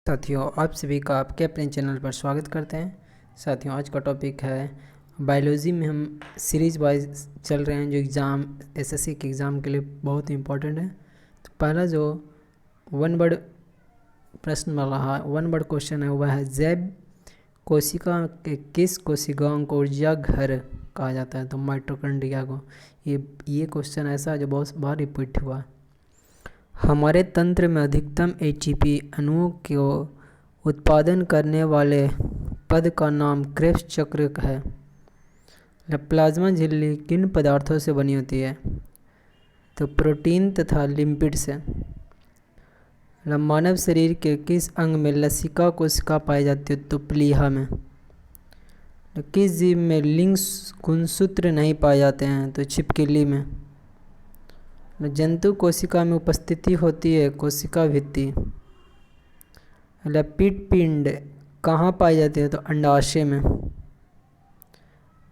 साथियों, आप सभी का आपके अपने चैनल पर स्वागत करते हैं। साथियों, आज का टॉपिक है बायोलॉजी में हम सीरीज वाइज चल रहे हैं, जो एग्ज़ाम एसएससी के एग्ज़ाम के लिए बहुत ही इम्पोर्टेंट है। तो पहला जो वन वर्ड प्रश्न वाला है, वन वर्ड क्वेश्चन है, वह है जैव कोशिका के किस कोशिकाओं को ऊर्जा घर कहा जाता है? तो माइटोकॉन्ड्रिया को। ये क्वेश्चन ऐसा है जो बहुत बार रिपीट हुआ है। हमारे तंत्र में अधिकतम एटीपी अणुओं को उत्पादन करने वाले पद का नाम क्रेब्स चक्र है। प्लाज्मा झिल्ली किन पदार्थों से बनी होती है? तो प्रोटीन तथा लिपिड से। मानव शरीर के किस अंग में लसिका कोशिका पाई जाती है? तो प्लीहा में। किस जीव में लिंग गुणसूत्र नहीं पाए जाते हैं? तो छिपकली में। जंतु कोशिका में उपस्थिति होती है कोशिका भित्ति। लिपिड पिंड कहाँ पाई जाती है? तो अंडाशय में।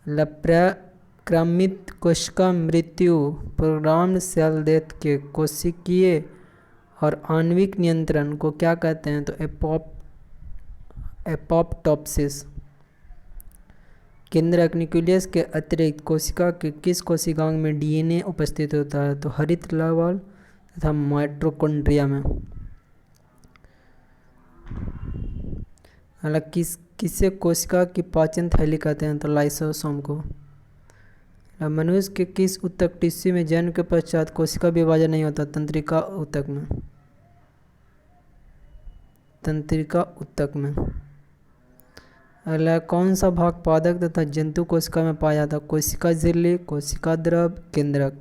प्रक्रमित कोशिका मृत्यु प्रोग्राम्ड सेल डेथ के कोशिकीय और आणविक नियंत्रण को क्या कहते हैं? तो एपोप्टोसिस। केंद्रक न्यूक्लियस के अतिरिक्त कोशिका के किस कोशिकाओं में डीएनए उपस्थित होता है? तो हरित लवण तथा माइटोकॉन्ड्रिया में। हालांकि किसे कोशिका की पाचन थैली कहते हैं? तो लाइसोसोम को। मनुष्य के किस ऊतक टिश्यू में जन्म के पश्चात कोशिका विभाजन नहीं होता? तंत्रिका ऊतक में। तंत्रिका ऊतक में। अगला, कौन सा भाग पादप तथा जंतु कोशिका में पाया जाता है? कोशिका झिल्ली, कोशिका द्रव, केंद्रक।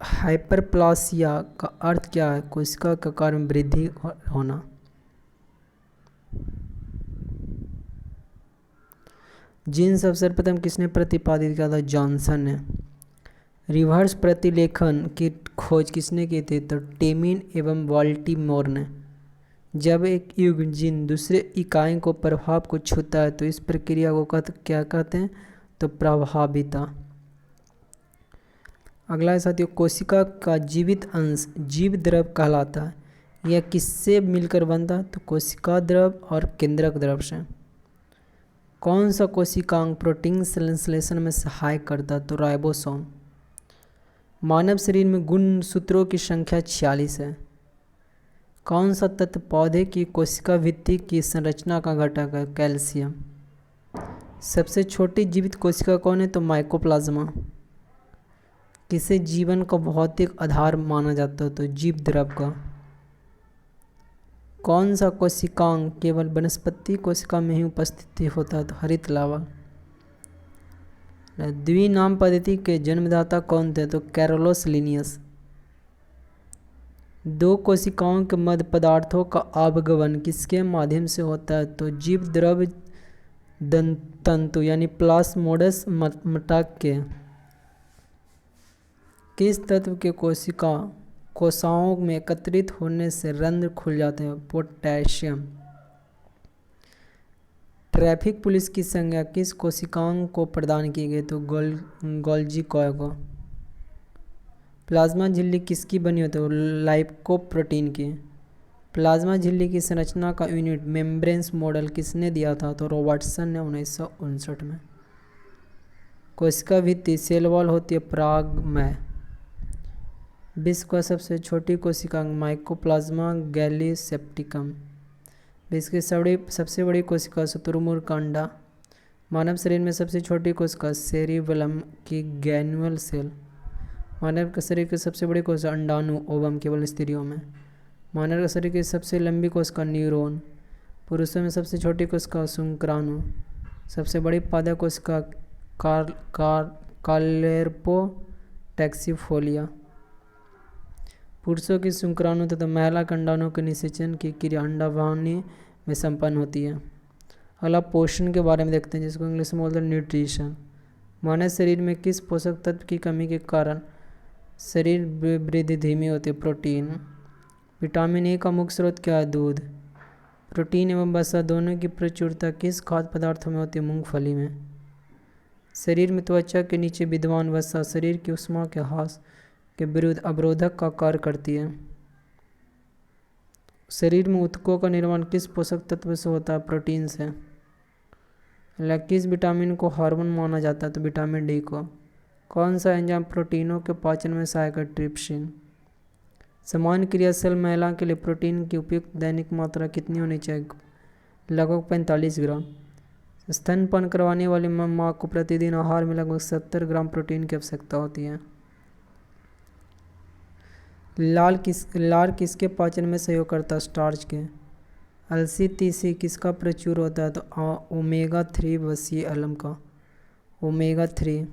हाइपरप्लासिया का अर्थ क्या है? कोशिका के आकार में वृद्धि होना। जीन सर्वप्रथम किसने प्रतिपादित किया था? जॉनसन ने। रिवर्स प्रतिलेखन की खोज किसने की थी? तो टेमिन एवं बाल्टीमोर ने। जब एक युग्म जीन दूसरे इकाई को प्रभाव को छूता है तो इस प्रक्रिया को क्या कहते हैं? तो प्रभाविता। अगला है साथियों, कोशिका का जीवित अंश जीव द्रव कहलाता है। यह किससे मिलकर बनता है? तो कोशिका द्रव और केंद्रक द्रव से। कौन सा कोशिकांग प्रोटीन संश्लेषण में सहायक करता है? तो राइबोसोम। मानव शरीर में गुणसूत्रों की संख्या 46 है। कौन सा तत्व पौधे की कोशिका भित्ति की संरचना का घटक है? कैल्शियम। सबसे छोटी जीवित कोशिका कौन है? तो माइकोप्लाज्मा। किसे जीवन का भौतिक आधार माना जाता है? तो जीव द्रव का। कौन सा कोशिकांग केवल वनस्पति कोशिका में ही उपस्थित होता है? तो हरित लवण। द्विनाम पद्धति के जन्मदाता कौन थे? तो कैरोलस लिनियस। दो कोशिकाओं के मध्य पदार्थों का आवागमन किसके माध्यम से होता है? तो जीव द्रव तंतु यानी प्लास्मोडस मटक के। किस तत्व के कोशिकाओं में एकत्रित होने से रंध्र खुल जाते हैं? पोटेशियम। ट्रैफिक पुलिस की संज्ञा किस कोशिकाओं को प्रदान की गई? तो गोल्जी को। प्लाज्मा झिल्ली किसकी बनी होती है? लाइकोप्रोटीन की। प्लाज्मा झिल्ली की संरचना का यूनिट मेम्ब्रेन्स मॉडल किसने दिया था? तो रॉबर्टसन ने 1959 में। कोशिका भित्ति सेल वॉल होती है परागमय। विश्व का सबसे छोटी कोशिका माइकोप्लाज्मा गैलीसेप्टिकम। विश्व की सबसे बड़ी कोशिका शुतुरमुर्ग का अंडा। मानव शरीर में सबसे छोटी कोशिका सेरिबेलम की गैनुअल सेल। मानव के शरीर की सबसे बड़ी कोशिका अंडाणु ओवम केवल स्त्रियों में। मानव के शरीर की सबसे लंबी कोशिका न्यूरॉन। पुरुषों में सबसे छोटी कोशिका शुक्राणु। सबसे बड़ी पादप कोशिका कार्लेर्पो टैक्सीफोलिया। पुरुषों की शुक्राणु तथा महिला के अंडाणु के निषेचन की क्रिया अंडाभवनी में संपन्न होती है। अगला पोषण के बारे में देखते हैं, जिसको इंग्लिश में बोलते हैं न्यूट्रिशन। मानव शरीर में किस पोषक तत्व की कमी के कारण शरीर वृद्धि धीमी होती है? प्रोटीन। विटामिन ए का मुख्य स्रोत क्या है? दूध। प्रोटीन एवं वसा दोनों की प्रचुरता किस खाद्य पदार्थों में होती है? मूंगफली में। शरीर में त्वचा के नीचे विद्यमान वसा शरीर की ऊष्मा के ह्रास के विरुद्ध अवरोधक का कार्य करती है। शरीर में ऊतकों का निर्माण किस पोषक तत्व से होता है? प्रोटीन से। किस विटामिन को हार्मोन माना जाता है? तो विटामिन डी को। कौन सा एंजाइम प्रोटीनों के पाचन में सहायक है? ट्रिप्सिन। सामान्य क्रियाशील महिला के लिए प्रोटीन की उपयुक्त दैनिक मात्रा कितनी होनी चाहिए? लगभग 45 ग्राम। स्तनपान करवाने वाली माँ को प्रतिदिन आहार में लगभग 70 ग्राम प्रोटीन की आवश्यकता होती है। लार किसके पाचन में सहयोग करता है? स्टार्च के। अलसी तीसी किसका प्रचुर होता है? तो ओमेगा 3 वसीय अम्ल का। ओमेगा 3।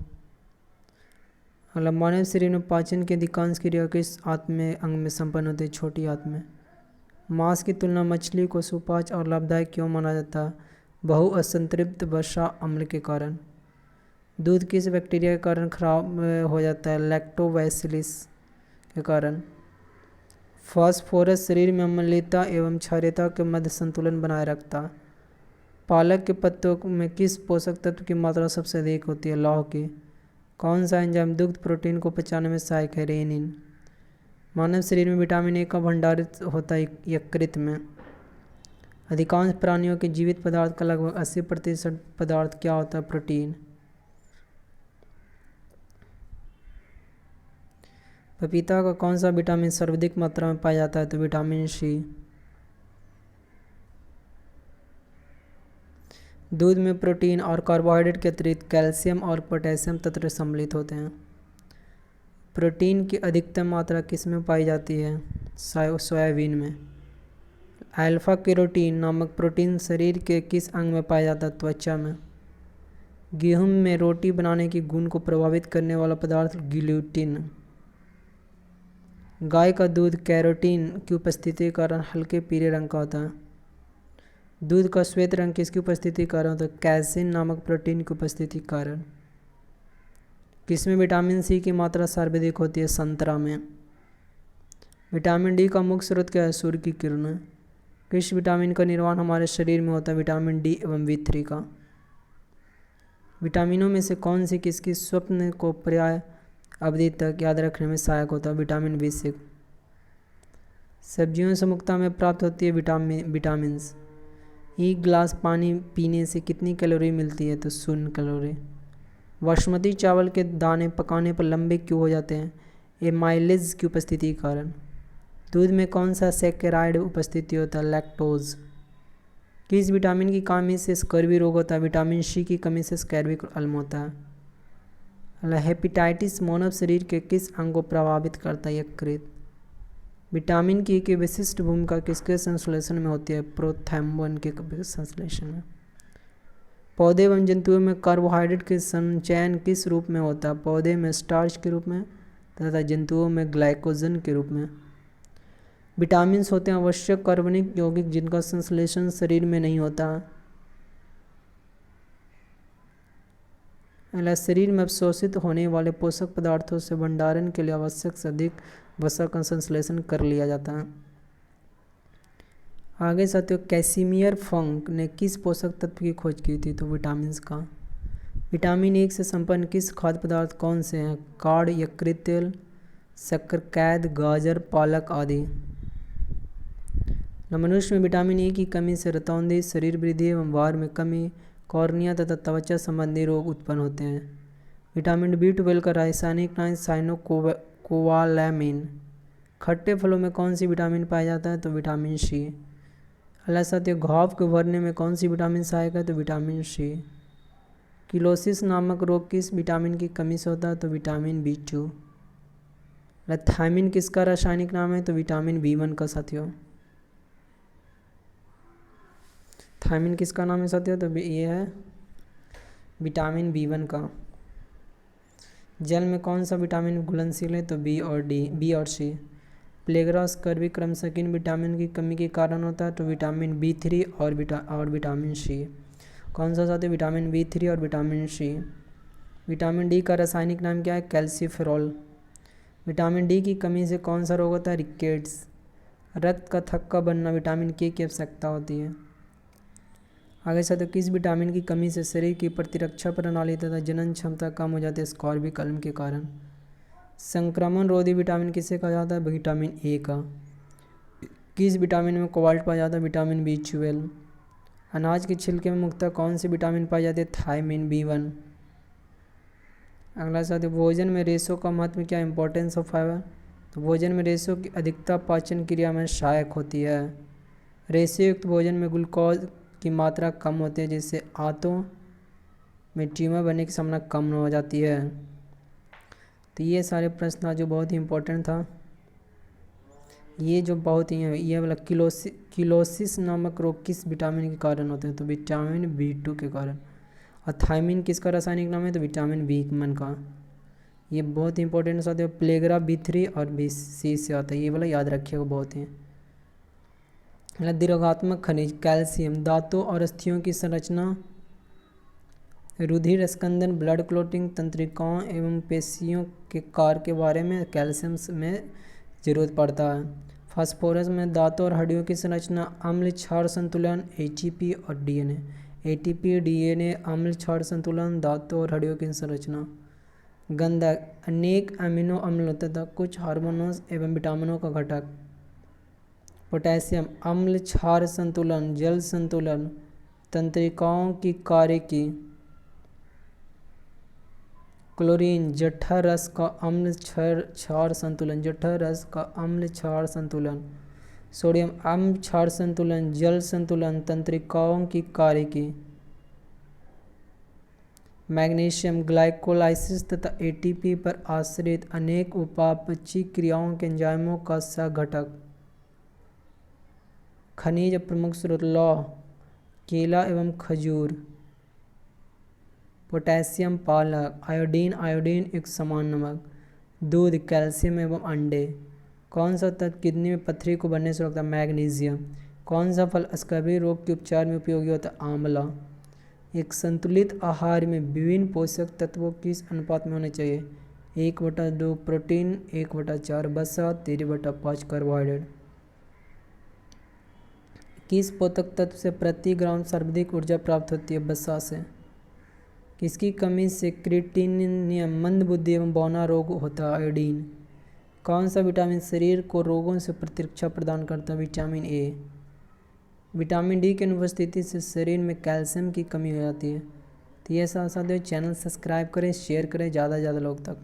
मानव शरीर में पाचन की अधिकांश क्रिया किस आत्म अंग में संपन्न होती है? छोटी आंत में। मांस की तुलना मछली को सुपाच्य और लाभदायक क्यों माना जाता है? बहुअसंतृप्त वसा अम्ल के कारण। दूध किस बैक्टीरिया के कारण खराब हो जाता है? लैक्टोबैसिलस के कारण। फास्फोरस शरीर में अम्लता एवं क्षारीयता के मध्य संतुलन बनाए रखता है। पालक के पत्तों में किस पोषक तत्व की मात्रा सबसे अधिक होती है? लौह की। कौन सा एंजाइम दुग्ध प्रोटीन को पचाने में सहायक है? रेनिन। मानव शरीर में विटामिन ए का भंडारित होता है यकृत में। अधिकांश प्राणियों के जीवित पदार्थ का लगभग 80% पदार्थ क्या होता है? प्रोटीन। पपीता का कौन सा विटामिन सर्वाधिक मात्रा में पाया जाता है? तो विटामिन सी। दूध में प्रोटीन और कार्बोहाइड्रेट के अतिरिक्त कैल्शियम और पोटेशियम तत्व सम्मिलित होते हैं। प्रोटीन की अधिकतम मात्रा किस में पाई जाती है? सोयाबीन में। अल्फा केरोटीन नामक प्रोटीन शरीर के किस अंग में पाया जाता है? त्वचा में। गेहूं में रोटी बनाने की गुण को प्रभावित करने वाला पदार्थ ग्लूटिन। गाय का दूध कैरोटीन की उपस्थिति के कारण हल्के पीले रंग का होता है। दूध का श्वेत रंग किसकी उपस्थिति के कारण होता है? कैसीन नामक प्रोटीन की उपस्थिति के कारण। किसमें विटामिन सी की मात्रा सर्वाधिक होती है? संतरा में। विटामिन डी का मुख्य स्रोत क्या है? सूर्य की किरणें। किस विटामिन का निर्माण हमारे शरीर में होता है? विटामिन डी एवं B3 का। विटामिनों में से कौन सी किसकी स्वप्न को पर्याय अवधि तक याद रखने में सहायक होता है? Vitamin B6। सब्जियों से मुक्ता में प्राप्त होती है विटामिन्स। एक गिलास पानी पीने से कितनी कैलोरी मिलती है? तो 0 कैलोरी। बासमती चावल के दाने पकाने पर लंबे क्यों हो जाते हैं? एमाइलेज की उपस्थिति के कारण। दूध में कौन सा सैकेराइड उपस्थिति होता है? लैक्टोज। किस विटामिन की कमी से स्कर्वी रोग होता है? विटामिन सी की कमी से स्कर्वी अल्म होता है। हेपेटाइटिस मानव शरीर के किस अंग को प्रभावित करता है? यकृत। विटामिन की एक विशिष्ट भूमिका किसके संश्लेषण में होती है? प्रोथैम्बिन के संश्लेषण में। पौधे एवं जंतुओं में कार्बोहाइड्रेट के संचयन किस रूप में होता है? पौधे में स्टार्च के रूप में तथा जंतुओं में ग्लाइकोजन के रूप में। विटामिन्स होते हैं आवश्यक कार्बनिक यौगिक जिनका संश्लेषण शरीर में नहीं होता। शरीर में अवशोषित होने वाले पोषक पदार्थों से भंडारण के लिए आवश्यक से अधिक वसा का संश्लेषण कर लिया जाता है। आगे साथियों, कैसिमियर फंक ने किस पोषक तत्व की खोज की थी? तो विटामिन का। विटामिन ए से संपन्न किस खाद्य पदार्थ कौन से हैं? कार्ड, यकृत तेल, शक्कर कैद, गाजर, पालक आदि। मनुष्य में विटामिन ए की कमी से रतौंधी, शरीर वृद्धि एवं भार में कमी, कॉर्निया तथा त्वचा संबंधी रोग उत्पन्न होते हैं। विटामिन B12 का रासायनिक नाम साइनोकोबालामिन। खट्टे फलों में कौन सी विटामिन पाया जाता है? तो विटामिन सी। साथियों, घाव को भरने में कौन सी विटामिन सहायक है? तो विटामिन सी। किलोसिस नामक रोग किस विटामिन की कमी से होता है? तो विटामिन B2। थायमिन किसका रासायनिक नाम है? तो विटामिन B1 का। साथियों, थायमिन किसका नाम है साथियों? तो ये है विटामिन B1 का। जल में कौन सा विटामिन घुलनशील है? तो बी और सी। प्लेगरा स्कर्वी क्रमशः किन विटामिन की कमी के कारण होता है? तो विटामिन B3 और विटामिन सी। कौन सा साथियों? विटामिन B3 और विटामिन सी। विटामिन डी का रासायनिक नाम क्या है? कैल्सीफेरॉल। विटामिन डी की कमी से कौन सा रोग होता है? रिकेट्स। रक्त का थक्का बनना विटामिन के की आवश्यकता होती है। आगे साथियों, किस विटामिन की कमी से शरीर की प्रतिरक्षा प्रणाली तथा जनन क्षमता कम हो जाती है? स्कॉर्बिक अम्ल के कारण। संक्रमण रोधी विटामिन किसे कहा जाता है? विटामिन ए का। किस विटामिन में कोबाल्ट पाया जाता है? Vitamin B12। अनाज के छिलके में मुख्यतः कौन सी विटामिन पाई जाती है? Thiamine B1। अगला साथ, भोजन में रेशों का महत्व क्या? Importance of fibre. तो भोजन में रेशों की अधिकता पाचन क्रिया में सहायक होती है। रेशे युक्त भोजन में ग्लूकोज की मात्रा कम होती है, जिससे आंतों में ट्यूमर बनने की संभावना कम हो जाती है। तो ये सारे प्रश्न था जो बहुत ही इम्पोर्टेंट था। ये जो बहुत ही है, ये वाला किलोसिस नामक रोग किस विटामिन के कारण होते हैं? तो विटामिन B2 के कारण। और थायमिन किसका रासायनिक नाम है? तो विटामिन B1 का। ये बहुत ही इंपॉर्टेंट साथ है। प्लेग्रा B3 और B6 से आता है, ये वाला याद रखिएगा बहुत ही। दीर्घात्मक खनिज कैल्शियम दांतों और अस्थियों की संरचना, रुधिर स्कंदन, ब्लड क्लोटिंग, तंत्रिकाओं एवं पेशियों के कार्य के बारे में कैल्शियम में जरूरत पड़ता है। फास्फोरस में दांतों और हड्डियों की संरचना, अम्ल क्षार संतुलन, ATP और DNA। ATP DNA अम्ल क्षार संतुलन, दांतों और हड्डियों की संरचना। गंधक अनेक अमीनो अम्ल तथा कुछ हार्मोनों एवं विटामिनों का घटक। पोटेशियम अम्ल क्षार संतुलन, जल संतुलन, तंत्रिकाओं की कार्य की। क्लोरीन जठर रस का अम्ल क्षार संतुलन, जठर रस का अम्ल क्षार संतुलन। सोडियम अम्ल क्षार संतुलन, जल संतुलन, तंत्रिकाओं की कार्य की। मैग्नीशियम ग्लाइकोलाइसिस तथा ATP पर आश्रित अनेक उपापचयी क्रियाओं के एंजाइमों का सहघटक। खनिज प्रमुख स्रोत लौह, केला एवं खजूर। पोटेशियम पालक, आयोडीन एक समान नमक, दूध, कैल्शियम एवं अंडे। कौन सा तत्व किडनी में पथरी को बनने से रोकता है? मैग्नीशियम। कौन सा फल स्कर्वी रोग के उपचार में उपयोगी होता है? आंवला। एक संतुलित आहार में विभिन्न पोषक तत्वों किस अनुपात में होने चाहिए? 1/2 प्रोटीन, 1/4 वसा, 3/5 कार्बोहाइड्रेट। किस पोषक तत्व से प्रति ग्राम सर्वाधिक ऊर्जा प्राप्त होती है? वसा से। किसकी कमी से क्रिएटिनिन, मंदबुद्धि एवं बौना रोग होता है? आयोडीन। कौन सा विटामिन शरीर को रोगों से प्रतिरक्षा प्रदान करता है? Vitamin A। विटामिन D की अनुपस्थिति से शरीर में कैल्शियम की कमी हो जाती है। तो ये साथ साथ चैनल सब्सक्राइब करें, शेयर करें ज़्यादा से ज़्यादा लोग तक।